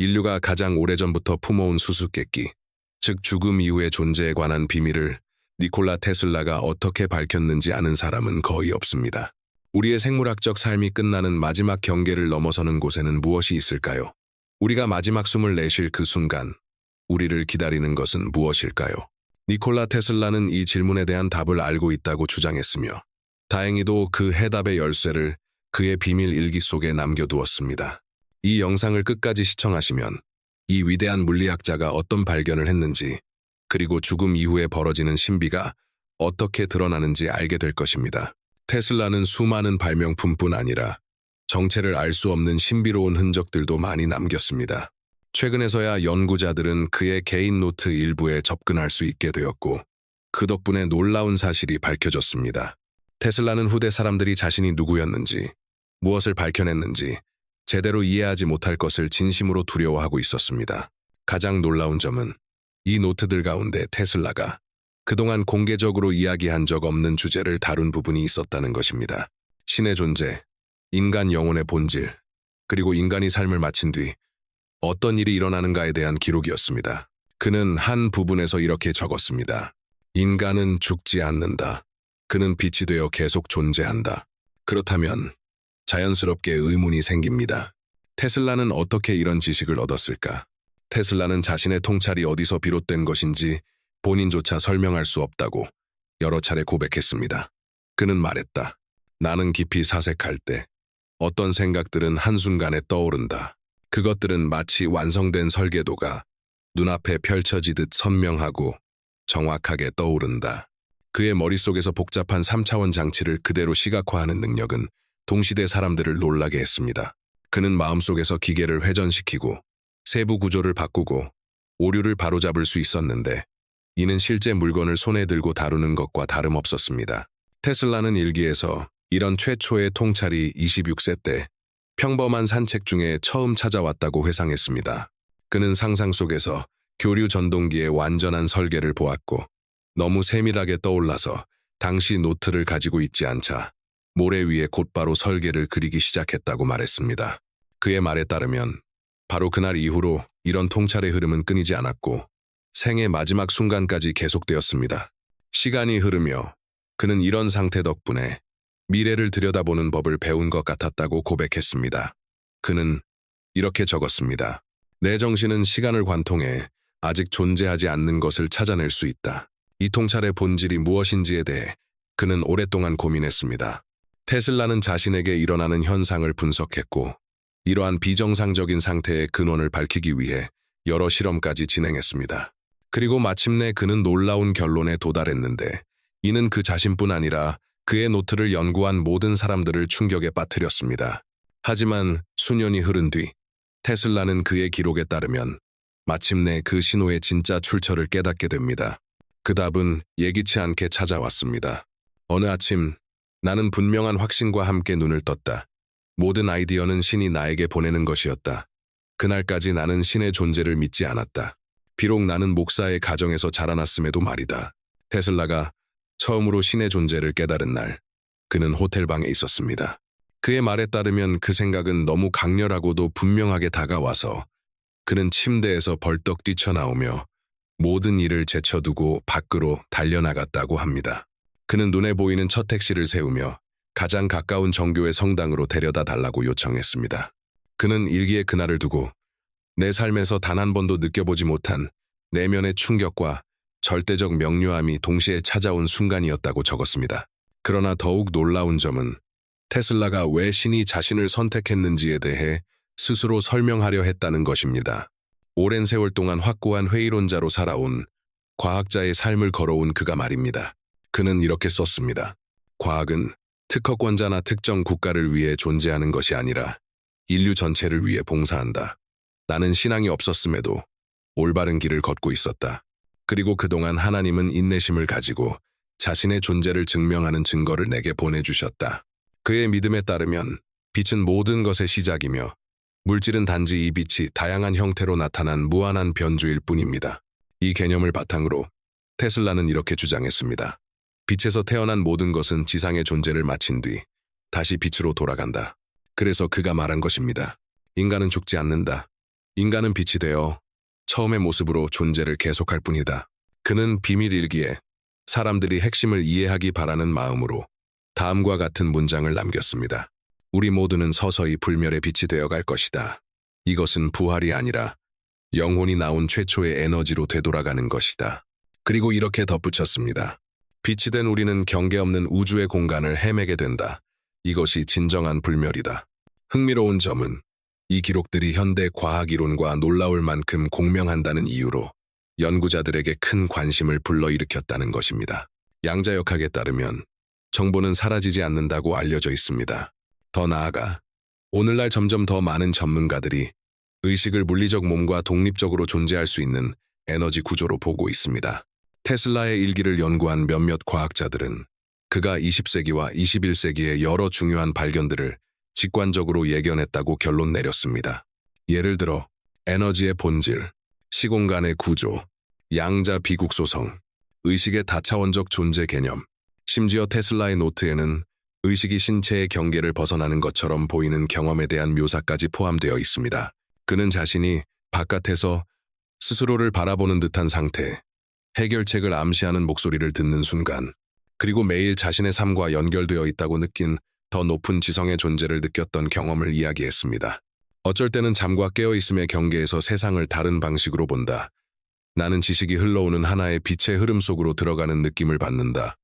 인류가 가장 오래전부터 품어온 수수께끼, 즉 죽음 이후의 존재에 관한 비밀을 니콜라 테슬라가 어떻게 밝혔는지 아는 사람은 거의 없습니다. 우리의 생물학적 삶이 끝나는 마지막 경계를 넘어서는 곳에는 무엇이 있을까요? 우리가 마지막 숨을 내쉴 그 순간, 우리를 기다리는 것은 무엇일까요? 니콜라 테슬라는 이 질문에 대한 답을 알고 있다고 주장했으며, 다행히도 그 해답의 열쇠를 그의 비밀 일기 속에 남겨두었습니다. 이 영상을 끝까지 시청하시면 이 위대한 물리학자가 어떤 발견을 했는지, 그리고 죽음 이후에 벌어지는 신비가 어떻게 드러나는지 알게 될 것입니다. 테슬라는 수많은 발명품뿐 아니라 정체를 알 수 없는 신비로운 흔적들도 많이 남겼습니다. 최근에서야 연구자들은 그의 개인 노트 일부에 접근할 수 있게 되었고, 그 덕분에 놀라운 사실이 밝혀졌습니다. 테슬라는 후대 사람들이 자신이 누구였는지, 무엇을 밝혀냈는지 제대로 이해하지 못할 것을 진심으로 두려워하고 있었습니다. 가장 놀라운 점은 이 노트들 가운데 테슬라가 그동안 공개적으로 이야기한 적 없는 주제를 다룬 부분이 있었다는 것입니다. 신의 존재, 인간 영혼의 본질, 그리고 인간이 삶을 마친 뒤 어떤 일이 일어나는가에 대한 기록이었습니다. 그는 한 부분에서 이렇게 적었습니다. 인간은 죽지 않는다. 그는 빛이 되어 계속 존재한다. 그렇다면 자연스럽게 의문이 생깁니다. 테슬라는 어떻게 이런 지식을 얻었을까? 테슬라는 자신의 통찰이 어디서 비롯된 것인지 본인조차 설명할 수 없다고 여러 차례 고백했습니다. 그는 말했다. 나는 깊이 사색할 때 어떤 생각들은 한순간에 떠오른다. 그것들은 마치 완성된 설계도가 눈앞에 펼쳐지듯 선명하고 정확하게 떠오른다. 그의 머릿속에서 복잡한 3차원 장치를 그대로 시각화하는 능력은 동시대 사람들을 놀라게 했습니다. 그는 마음속에서 기계를 회전시키고 세부 구조를 바꾸고 오류를 바로잡을 수 있었는데, 이는 실제 물건을 손에 들고 다루는 것과 다름없었습니다. 테슬라는 일기에서 이런 최초의 통찰이 26세 때 평범한 산책 중에 처음 찾아왔다고 회상했습니다. 그는 상상 속에서 교류 전동기의 완전한 설계를 보았고, 너무 세밀하게 떠올라서 당시 노트를 가지고 있지 않자 모래 위에 곧바로 설계를 그리기 시작했다고 말했습니다. 그의 말에 따르면 바로 그날 이후로 이런 통찰의 흐름은 끊이지 않았고 생의 마지막 순간까지 계속되었습니다. 시간이 흐르며 그는 이런 상태 덕분에 미래를 들여다보는 법을 배운 것 같았다고 고백했습니다. 그는 이렇게 적었습니다. 내 정신은 시간을 관통해 아직 존재하지 않는 것을 찾아낼 수 있다. 이 통찰의 본질이 무엇인지에 대해 그는 오랫동안 고민했습니다. 테슬라는 자신에게 일어나는 현상을 분석했고, 이러한 비정상적인 상태의 근원을 밝히기 위해 여러 실험까지 진행했습니다. 그리고 마침내 그는 놀라운 결론에 도달했는데, 이는 그 자신뿐 아니라 그의 노트를 연구한 모든 사람들을 충격에 빠뜨렸습니다. 하지만 수년이 흐른 뒤 테슬라는 그의 기록에 따르면 마침내 그 신호의 진짜 출처를 깨닫게 됩니다. 그 답은 예기치 않게 찾아왔습니다. 어느 아침 나는 분명한 확신과 함께 눈을 떴다. 모든 아이디어는 신이 나에게 보내는 것이었다. 그날까지 나는 신의 존재를 믿지 않았다. 비록 나는 목사의 가정에서 자라났음에도 말이다. 테슬라가 처음으로 신의 존재를 깨달은 날, 그는 호텔방에 있었습니다. 그의 말에 따르면 그 생각은 너무 강렬하고도 분명하게 다가와서 그는 침대에서 벌떡 뛰쳐나오며 모든 일을 제쳐두고 밖으로 달려나갔다고 합니다. 그는 눈에 보이는 첫 택시를 세우며 가장 가까운 정교회 성당으로 데려다 달라고 요청했습니다. 그는 일기에 그날을 두고 내 삶에서 단 한 번도 느껴보지 못한 내면의 충격과 절대적 명료함이 동시에 찾아온 순간이었다고 적었습니다. 그러나 더욱 놀라운 점은 테슬라가 왜 신이 자신을 선택했는지에 대해 스스로 설명하려 했다는 것입니다. 오랜 세월 동안 확고한 회의론자로 살아온 과학자의 삶을 걸어온 그가 말입니다. 그는 이렇게 썼습니다. 과학은 특허권자나 특정 국가를 위해 존재하는 것이 아니라 인류 전체를 위해 봉사한다. 나는 신앙이 없었음에도 올바른 길을 걷고 있었다. 그리고 그동안 하나님은 인내심을 가지고 자신의 존재를 증명하는 증거를 내게 보내주셨다. 그의 믿음에 따르면 빛은 모든 것의 시작이며 물질은 단지 이 빛이 다양한 형태로 나타난 무한한 변주일 뿐입니다. 이 개념을 바탕으로 테슬라는 이렇게 주장했습니다. 빛에서 태어난 모든 것은 지상의 존재를 마친 뒤 다시 빛으로 돌아간다. 그래서 그가 말한 것입니다. 인간은 죽지 않는다. 인간은 빛이 되어 처음의 모습으로 존재를 계속할 뿐이다. 그는 비밀 일기에 사람들이 핵심을 이해하기 바라는 마음으로 다음과 같은 문장을 남겼습니다. 우리 모두는 서서히 불멸의 빛이 되어갈 것이다. 이것은 부활이 아니라 영혼이 나온 최초의 에너지로 되돌아가는 것이다. 그리고 이렇게 덧붙였습니다. 빛이 된 우리는 경계 없는 우주의 공간을 헤매게 된다. 이것이 진정한 불멸이다. 흥미로운 점은 이 기록들이 현대 과학 이론과 놀라울 만큼 공명한다는 이유로 연구자들에게 큰 관심을 불러일으켰다는 것입니다. 양자역학에 따르면 정보는 사라지지 않는다고 알려져 있습니다. 더 나아가 오늘날 점점 더 많은 전문가들이 의식을 물리적 몸과 독립적으로 존재할 수 있는 에너지 구조로 보고 있습니다. 테슬라의 일기를 연구한 몇몇 과학자들은 그가 20세기와 21세기의 여러 중요한 발견들을 직관적으로 예견했다고 결론 내렸습니다. 예를 들어 에너지의 본질, 시공간의 구조, 양자 비국소성, 의식의 다차원적 존재 개념, 심지어 테슬라의 노트에는 의식이 신체의 경계를 벗어나는 것처럼 보이는 경험에 대한 묘사까지 포함되어 있습니다. 그는 자신이 바깥에서 스스로를 바라보는 듯한 상태, 해결책을 암시하는 목소리를 듣는 순간, 그리고 매일 자신의 삶과 연결되어 있다고 느낀 더 높은 지성의 존재를 느꼈던 경험을 이야기했습니다. 어쩔 때는 잠과 깨어있음의 경계에서 세상을 다른 방식으로 본다. 나는 지식이 흘러오는 하나의 빛의 흐름 속으로 들어가는 느낌을 받는다.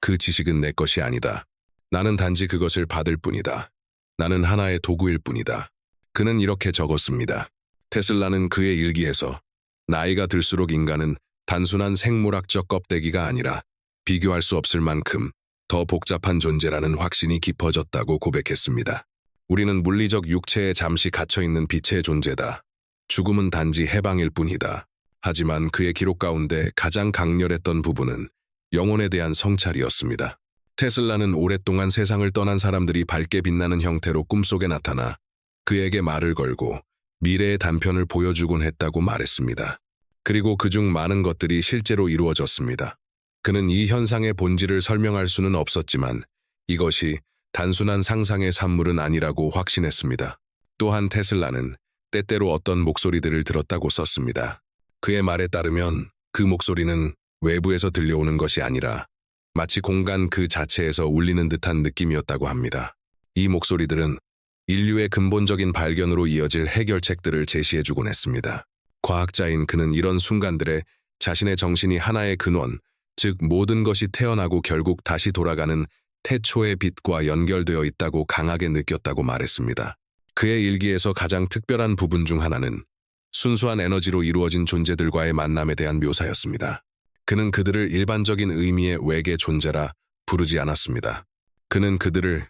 그 지식은 내 것이 아니다. 나는 단지 그것을 받을 뿐이다. 나는 하나의 도구일 뿐이다. 그는 이렇게 적었습니다. 테슬라는 그의 일기에서 나이가 들수록 인간은 단순한 생물학적 껍데기가 아니라 비교할 수 없을 만큼 더 복잡한 존재라는 확신이 깊어졌다고 고백했습니다. 우리는 물리적 육체에 잠시 갇혀있는 빛의 존재다. 죽음은 단지 해방일 뿐이다. 하지만 그의 기록 가운데 가장 강렬했던 부분은 영혼에 대한 성찰이었습니다. 테슬라는 오랫동안 세상을 떠난 사람들이 밝게 빛나는 형태로 꿈속에 나타나 그에게 말을 걸고 미래의 단편을 보여주곤 했다고 말했습니다. 그리고 그중 많은 것들이 실제로 이루어졌습니다. 그는 이 현상의 본질을 설명할 수는 없었지만 이것이 단순한 상상의 산물은 아니라고 확신했습니다. 또한 테슬라는 때때로 어떤 목소리들을 들었다고 썼습니다. 그의 말에 따르면 그 목소리는 외부에서 들려오는 것이 아니라 마치 공간 그 자체에서 울리는 듯한 느낌이었다고 합니다. 이 목소리들은 인류의 근본적인 발견으로 이어질 해결책들을 제시해주곤 했습니다. 과학자인 그는 이런 순간들에 자신의 정신이 하나의 근원, 즉 모든 것이 태어나고 결국 다시 돌아가는 태초의 빛과 연결되어 있다고 강하게 느꼈다고 말했습니다. 그의 일기에서 가장 특별한 부분 중 하나는 순수한 에너지로 이루어진 존재들과의 만남에 대한 묘사였습니다. 그는 그들을 일반적인 의미의 외계 존재라 부르지 않았습니다. 그는 그들을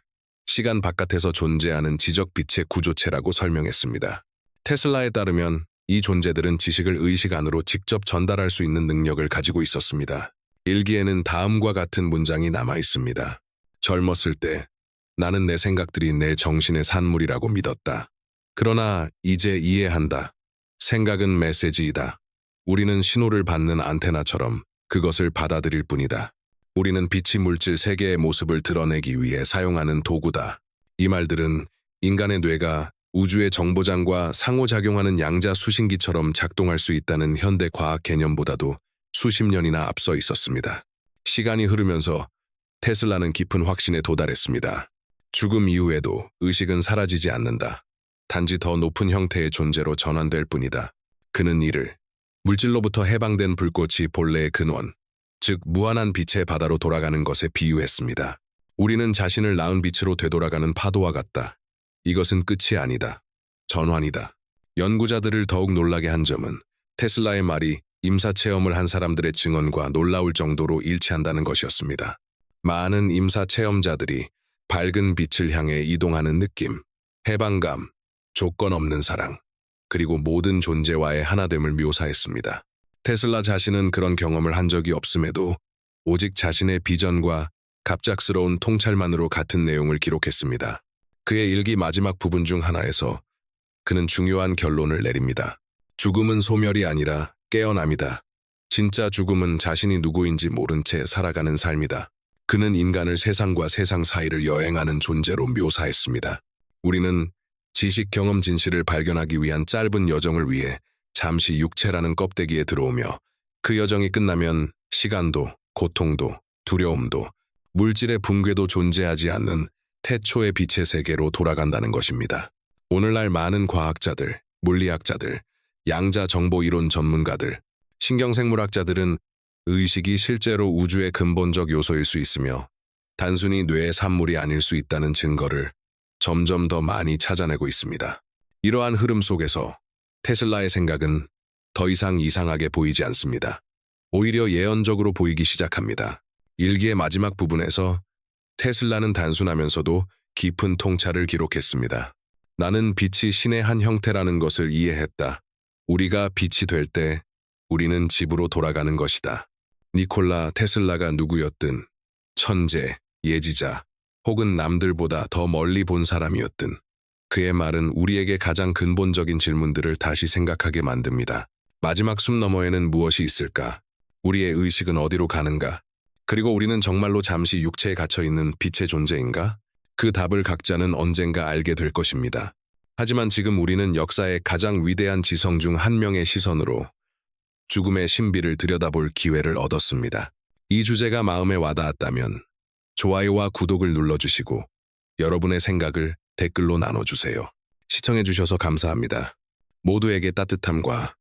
시간 바깥에서 존재하는 지적 빛의 구조체라고 설명했습니다. 테슬라에 따르면 이 존재들은 지식을 의식 안으로 직접 전달할 수 있는 능력을 가지고 있었습니다. 일기에는 다음과 같은 문장이 남아 있습니다. 젊었을 때 나는 내 생각들이 내 정신의 산물이라고 믿었다. 그러나 이제 이해한다. 생각은 메시지이다. 우리는 신호를 받는 안테나처럼 그것을 받아들일 뿐이다. 우리는 빛이 물질 세계의 모습을 드러내기 위해 사용하는 도구다. 이 말들은 인간의 뇌가 우주의 정보장과 상호작용하는 양자 수신기처럼 작동할 수 있다는 현대 과학 개념보다도 수십 년이나 앞서 있었습니다. 시간이 흐르면서 테슬라는 깊은 확신에 도달했습니다. 죽음 이후에도 의식은 사라지지 않는다. 단지 더 높은 형태의 존재로 전환될 뿐이다. 그는 이를 물질로부터 해방된 불꽃이 본래의 근원, 즉 무한한 빛의 바다로 돌아가는 것에 비유했습니다. 우리는 자신을 낳은 빛으로 되돌아가는 파도와 같다. 이것은 끝이 아니다. 전환이다. 연구자들을 더욱 놀라게 한 점은 테슬라의 말이 임사체험을 한 사람들의 증언과 놀라울 정도로 일치한다는 것이었습니다. 많은 임사체험자들이 밝은 빛을 향해 이동하는 느낌, 해방감, 조건 없는 사랑, 그리고 모든 존재와의 하나됨을 묘사했습니다. 테슬라 자신은 그런 경험을 한 적이 없음에도 오직 자신의 비전과 갑작스러운 통찰만으로 같은 내용을 기록했습니다. 그의 일기 마지막 부분 중 하나에서 그는 중요한 결론을 내립니다. 죽음은 소멸이 아니라 깨어남이다. 진짜 죽음은 자신이 누구인지 모른 채 살아가는 삶이다. 그는 인간을 세상과 세상 사이를 여행하는 존재로 묘사했습니다. 우리는 지식, 경험, 진실을 발견하기 위한 짧은 여정을 위해 잠시 육체라는 껍데기에 들어오며 그 여정이 끝나면 시간도, 고통도, 두려움도, 물질의 붕괴도 존재하지 않는 태초의 빛의 세계로 돌아간다는 것입니다. 오늘날 많은 과학자들, 물리학자들, 양자 정보 이론 전문가들, 신경생물학자들은 의식이 실제로 우주의 근본적 요소일 수 있으며 단순히 뇌의 산물이 아닐 수 있다는 증거를 점점 더 많이 찾아내고 있습니다. 이러한 흐름 속에서 테슬라의 생각은 더 이상 이상하게 보이지 않습니다. 오히려 예언적으로 보이기 시작합니다. 일기의 마지막 부분에서 테슬라는 단순하면서도 깊은 통찰을 기록했습니다. 나는 빛이 신의 한 형태라는 것을 이해했다. 우리가 빛이 될 때 우리는 집으로 돌아가는 것이다. 니콜라 테슬라가 누구였든 천재, 예지자, 혹은 남들보다 더 멀리 본 사람이었든 그의 말은 우리에게 가장 근본적인 질문들을 다시 생각하게 만듭니다. 마지막 숨 너머에는 무엇이 있을까? 우리의 의식은 어디로 가는가? 그리고 우리는 정말로 잠시 육체에 갇혀있는 빛의 존재인가? 그 답을 각자는 언젠가 알게 될 것입니다. 하지만 지금 우리는 역사의 가장 위대한 지성 중 한 명의 시선으로 죽음의 신비를 들여다볼 기회를 얻었습니다. 이 주제가 마음에 와닿았다면 좋아요와 구독을 눌러주시고 여러분의 생각을 댓글로 나눠주세요. 시청해주셔서 감사합니다. 모두에게 따뜻함과